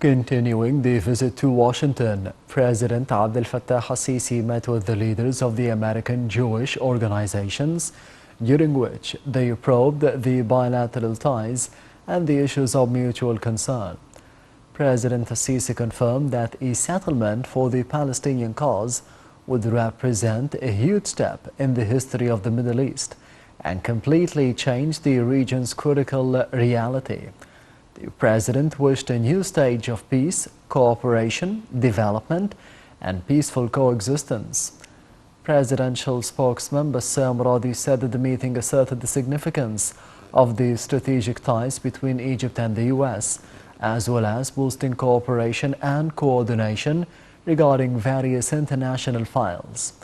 Continuing the visit to Washington, President Abdel Fattah al-Sisi met with the leaders of the American Jewish organizations, during which they probed the bilateral ties and the issues of mutual concern. President al-Sisi confirmed that a settlement for the Palestinian cause would represent a huge step in the history of the Middle East and completely change the region's critical reality. The President wished a new stage of peace, cooperation, development, and peaceful coexistence. Presidential spokesman Bassam Radi said that the meeting asserted the significance of the strategic ties between Egypt and the U.S., as well as boosting cooperation and coordination regarding various international files.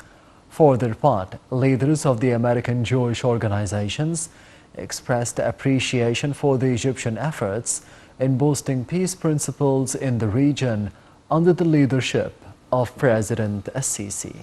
For their part, leaders of the American Jewish organizations expressed appreciation for the Egyptian efforts in boosting peace principles in the region under the leadership of President al-Sisi.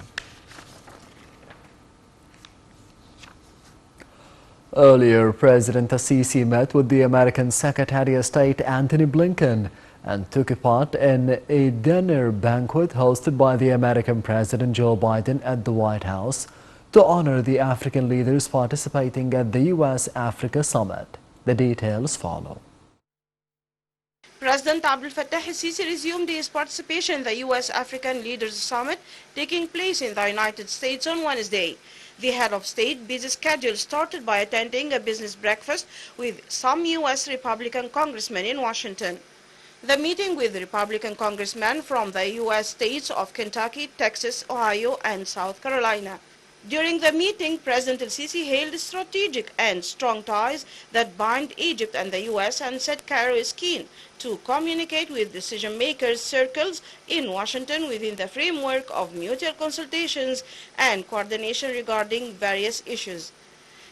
Earlier, President al-Sisi met with the American Secretary of State Antony Blinken and took part in a dinner banquet hosted by the American President Joe Biden at the White House to honor the African leaders participating at the U.S.-Africa Summit. The details follow. President Abdel Fattah al-Sisi resumed his participation in the U.S.-African Leaders Summit taking place in the United States on Wednesday. The head of state busy schedule started by attending a business breakfast with some U.S. Republican congressmen in Washington. The meeting with Republican congressmen from the U.S. states of Kentucky, Texas, Ohio, and South Carolina. During the meeting, President al-Sisi hailed strategic and strong ties that bind Egypt and the U.S. and said Cairo is keen to communicate with decision-makers circles in Washington within the framework of mutual consultations and coordination regarding various issues.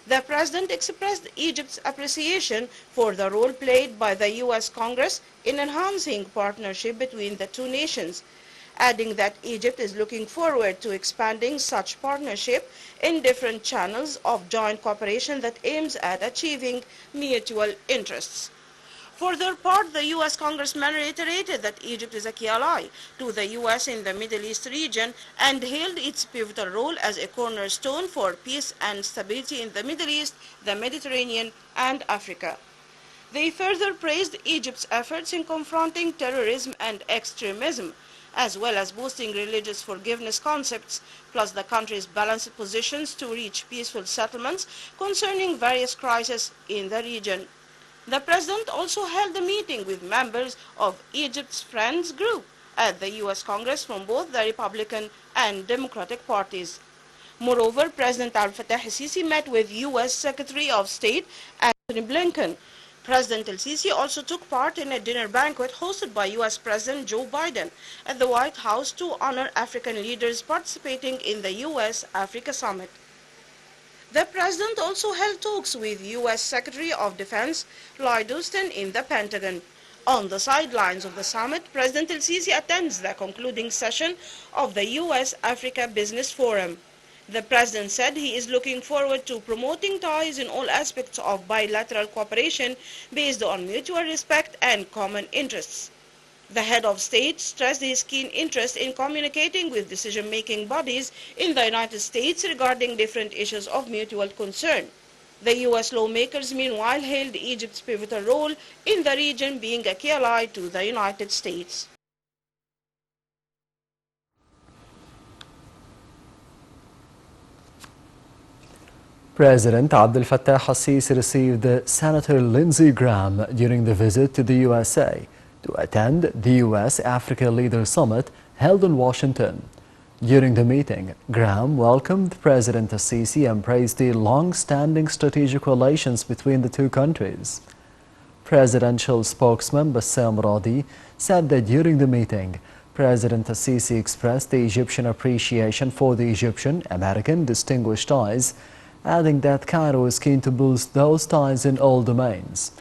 The President expressed Egypt's appreciation for the role played by the U.S. Congress in enhancing partnership between the two nations, adding that Egypt is looking forward to expanding such partnership in different channels of joint cooperation that aims at achieving mutual interests. For their part, the U.S. congressman reiterated that Egypt is a key ally to the U.S. in the Middle East region and hailed its pivotal role as a cornerstone for peace and stability in the Middle East, the Mediterranean, and Africa. They further praised Egypt's efforts in confronting terrorism and extremism, as well as boosting religious forgiveness concepts, plus the country's balanced positions to reach peaceful settlements concerning various crises in the region. The President also held a meeting with members of Egypt's Friends Group at the U.S. Congress from both the Republican and Democratic parties. Moreover, President Abdel Fattah al-Sisi met with U.S. Secretary of State Antony Blinken. President al-Sisi also took part in a dinner banquet hosted by U.S. President Joe Biden at the White House to honor African leaders participating in the U.S.-Africa Summit. The President also held talks with U.S. Secretary of Defense Lloyd Austin in the Pentagon. On the sidelines of the summit, President al-Sisi attends the concluding session of the U.S.-Africa Business Forum. The President said he is looking forward to promoting ties in all aspects of bilateral cooperation based on mutual respect and common interests. The head of state stressed his keen interest in communicating with decision-making bodies in the United States regarding different issues of mutual concern. The U.S. lawmakers, meanwhile, hailed Egypt's pivotal role in the region, being a key ally to the United States. President Abdel Fattah al-Sisi received Senator Lindsey Graham during the visit to the USA to attend the U.S.-Africa Leaders Summit held in Washington. During the meeting, Graham welcomed President al-Sisi and praised the long-standing strategic relations between the two countries. Presidential spokesman Bassam Radi said that during the meeting, President al-Sisi expressed the Egyptian appreciation for the Egyptian-American distinguished ties, adding that Cairo is keen to boost those ties in all domains.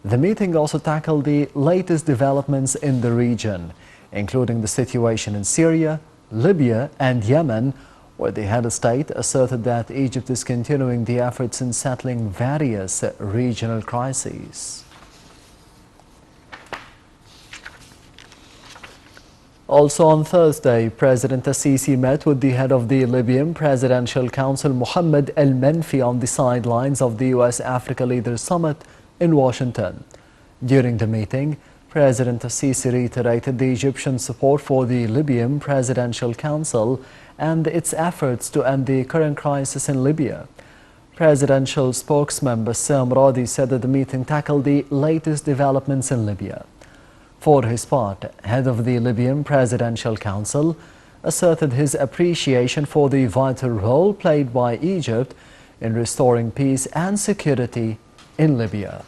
The meeting also tackled the latest developments in the region, including the situation in Syria, Libya, and Yemen, where the head of state asserted that Egypt is continuing the efforts in settling various regional crises. Also on Thursday, President Assisi met with the head of the Libyan Presidential Council, Mohammed El-Menfi, on the sidelines of the U.S.-Africa Leaders Summit in Washington. During the meeting, President Assisi reiterated the Egyptian support for the Libyan Presidential Council and its efforts to end the current crisis in Libya. Presidential spokesman Bassam Radi said that the meeting tackled the latest developments in Libya. For his part, head of the Libyan Presidential Council asserted his appreciation for the vital role played by Egypt in restoring peace and security in Libya.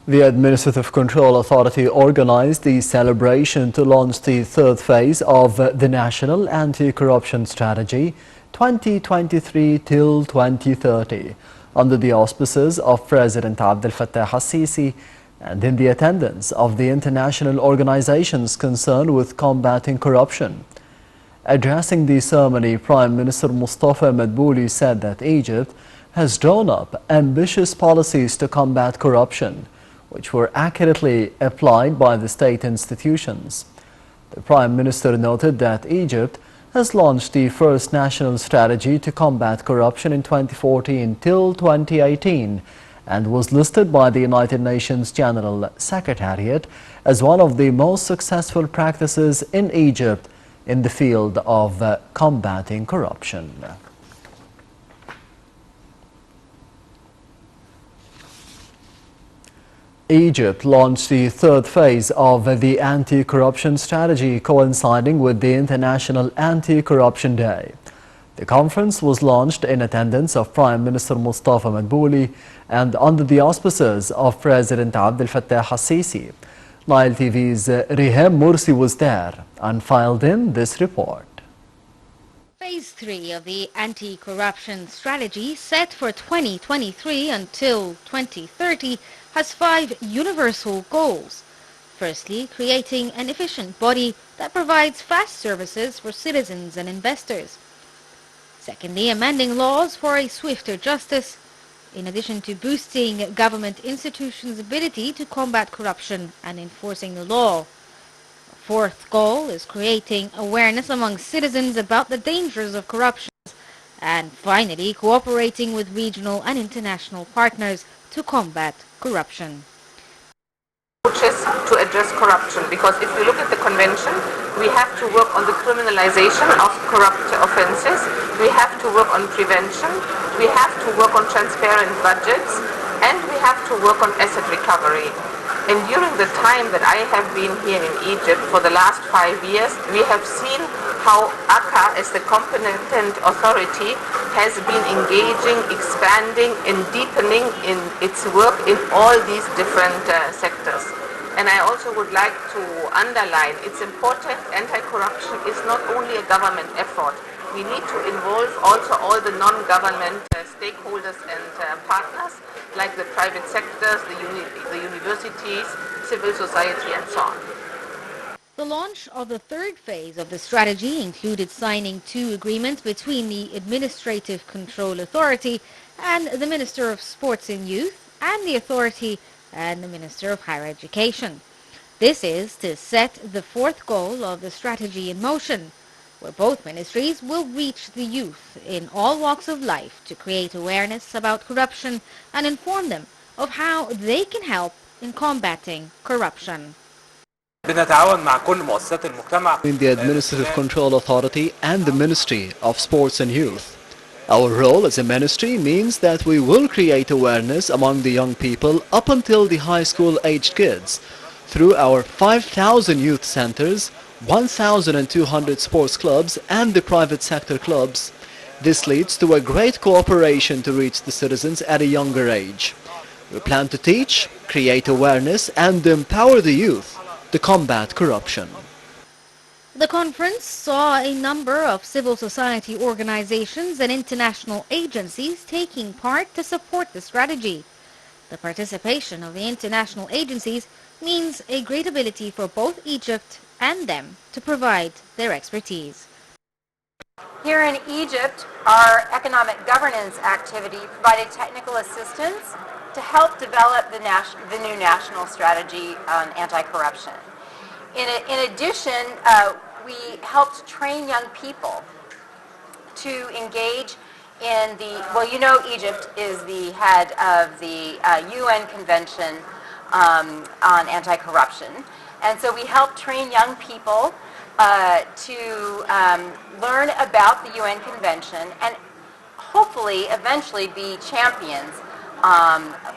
The Administrative Control Authority organized the celebration to launch the third phase of the National Anti-Corruption Strategy 2023 till 2030 under the auspices of President Abdel Fattah al-Sisi and in the attendance of the international organizations concerned with combating corruption. Addressing the ceremony, Prime Minister Mustafa Madbouli said that Egypt has drawn up ambitious policies to combat corruption, which were accurately applied by the state institutions. The Prime Minister noted that Egypt has launched the first national strategy to combat corruption in 2014 till 2018 and was listed by the United Nations General Secretariat as one of the most successful practices in Egypt in the field of combating corruption. Egypt launched the third phase of the anti-corruption strategy coinciding with the International Anti-Corruption Day. The conference was launched in attendance of Prime Minister Mustafa Madbouli and under the auspices of President Abdel Fattah al-Sisi. Nile TV's Rihem Mursi was there and filed in this report. Phase 3 of the anti-corruption strategy, set for 2023 until 2030, has 5 universal goals. Firstly, creating an efficient body that provides fast services for citizens and investors. Secondly, amending laws for a swifter justice, in addition to boosting government institutions' ability to combat corruption and enforcing the law. The fourth goal is creating awareness among citizens about the dangers of corruption. And finally, cooperating with regional and international partners to combat corruption. Approaches to address corruption, because if you look at the convention, we have to work on the criminalization of corrupt offenses, we have to work on prevention, we have to work on transparent budgets, and we have to work on asset recovery. And during the time that I have been here in Egypt for the last 5 years, we have seen how ACA, as the competent authority, has been engaging, expanding, and deepening in its work in all these different sectors. And I also would like to underline, it's important, anti-corruption is not only a government effort. We need to involve also all the non-government stakeholders and partners, like the private sectors, the universities, civil society, and so on. The launch of the third phase of the strategy included signing 2 agreements between the Administrative Control Authority and the Minister of Sports and Youth and the Authority and the Minister of Higher Education. This is to set the fourth goal of the strategy in motion, where both ministries will reach the youth in all walks of life to create awareness about corruption and inform them of how they can help in combating corruption. Between the Administrative Control Authority and the Ministry of Sports and Youth. Our role as a ministry means that we will create awareness among the young people up until the high school aged kids through our 5,000 youth centers, 1,200 sports clubs and the private sector clubs. This leads to a great cooperation to reach the citizens at a younger age. We plan to teach, create awareness and empower the youth to combat corruption. The conference saw a number of civil society organizations and international agencies taking part to support the strategy. The participation of the international agencies means a great ability for both Egypt and them to provide their expertise. Here in Egypt, our economic governance activity provided technical assistance to help develop the new national strategy on anti-corruption. In addition, we helped train young people to engage in the, well, you know, Egypt is the head of the UN Convention on Anti-Corruption. And so we help train young people to learn about the UN Convention and hopefully eventually be champions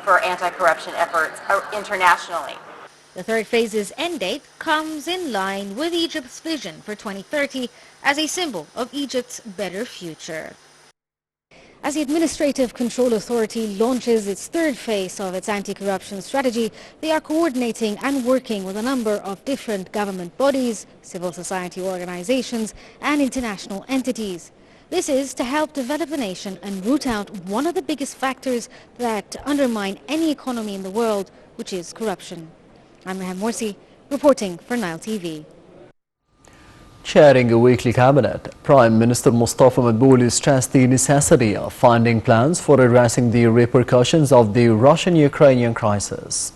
for anti-corruption efforts internationally. The third phase's end date comes in line with Egypt's vision for 2030 as a symbol of Egypt's better future. As the Administrative Control Authority launches its third phase of its anti-corruption strategy, they are coordinating and working with a number of different government bodies, civil society organizations, and international entities. This is to help develop the nation and root out one of the biggest factors that undermine any economy in the world, which is corruption. I'm Rehan Morsi, reporting for Nile TV. Chairing a weekly cabinet, Prime Minister Mustafa Madbouli stressed the necessity of finding plans for addressing the repercussions of the Russian-Ukrainian crisis.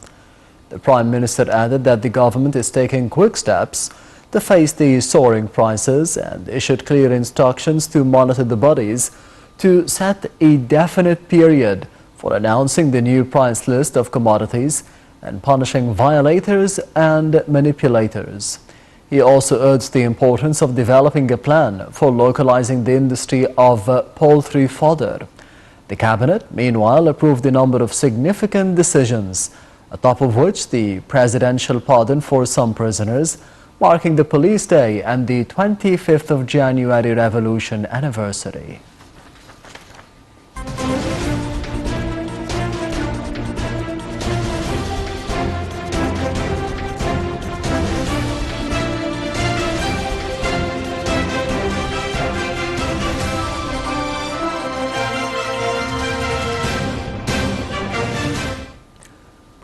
The Prime Minister added that the government is taking quick steps to face the soaring prices and issued clear instructions to monitor the bodies to set a definite period for announcing the new price list of commodities and punishing violators and manipulators. He also urged the importance of developing a plan for localizing the industry of poultry fodder. The cabinet, meanwhile, approved a number of significant decisions, atop of which the presidential pardon for some prisoners, marking the Police Day and the 25th of January Revolution anniversary.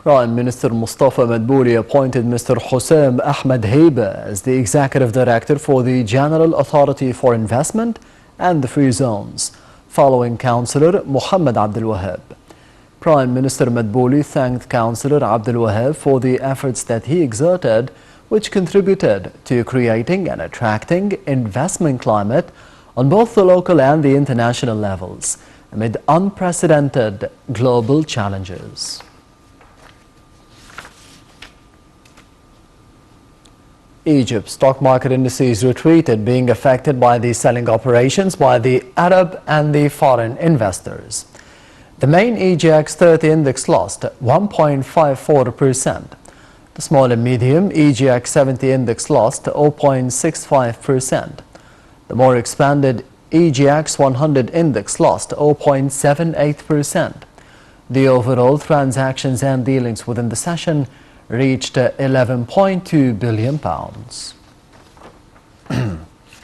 Prime Minister Mustafa Madbouli appointed Mr. Hossein Ahmed Heiba as the Executive Director for the General Authority for Investment and the Free Zones, following Councillor Muhammad Abdul Wahab. Prime Minister Madbouli thanked Councillor Abdul Wahab for the efforts that he exerted, which contributed to creating and attracting investment climate on both the local and the international levels, amid unprecedented global challenges. Egypt's stock market indices retreated, being affected by the selling operations by the Arab and the foreign investors. The main EGX 30 index lost 1.54%. The small and medium EGX 70 index lost 0.65%. The more expanded EGX 100 index lost 0.78%. The overall transactions and dealings within the session reached £11.2 billion.